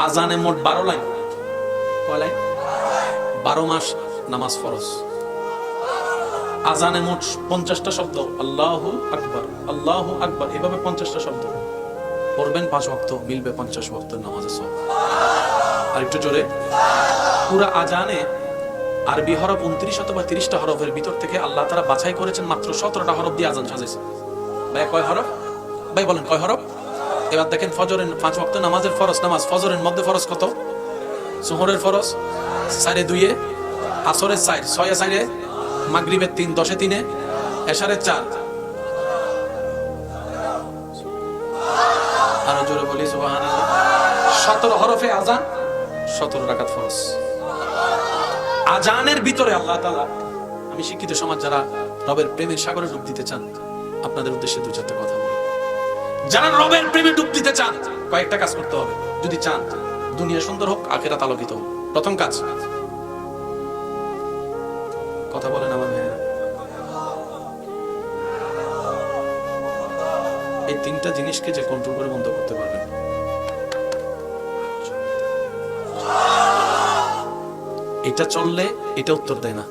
আজানে মোট 12 লাইন। কয় লাইন? 12 মাস নামাজ ফরজ। আজানে মোট 50টা শব্দ, আল্লাহু আকবার আল্লাহু আকবার, এভাবে 50টা শব্দ পড়বেন। 5 ওয়াক্ত মিলবে 50 ওয়াক্তের নামাজের সওয়াব। আর একটু জোরে। পুরা আজানে আরবি হরফ 29 অথবা 30টা হরফের ভিতর থেকে আল্লাহ তাআলা বাছাই করেছেন মাত্র 17টা হরফ দিয়ে আজান সাজাইছে। ভাই কয় হরফ? ভাই বলেন কয় হরফ? এবার দেখেন ফজরের 5 ওয়াক্ত নামাজের ফরজ নামাজ, ফজরের মধ্যে ফরজ কত? যোহরের ফরজ 4 2 আসরের 4 6 4, মাগরিবের 3 10 3, এশারের 4। আরো জোরে বলি সুবহানাল্লাহ। 17 হরফে আজান, 17 রাকাত ফরজ। আজানের ভিতরে আল্লাহ তাআলা, আমি শিক্ষিত সমাজ যারা রবের প্রেমের সাগরে ডুব দিতে চান, আপনাদের উদ্দেশ্যে 2-4টা কথা বলি। যারা রবের প্রেমে ডুব দিতে চান, কয়েকটা কাজ করতে হবে যদি চান দুনিয়া সুন্দর হোক, আখিরাত আলোকিত হোক। প্রথম কাজ, কথা বলেন আমার ভাইয়েরা, এই 3টা জিনিসকে যে কন্ট্রোল করে বন্ধ করতে পারবেন, এটা চললে এটা উত্তর দেয় না।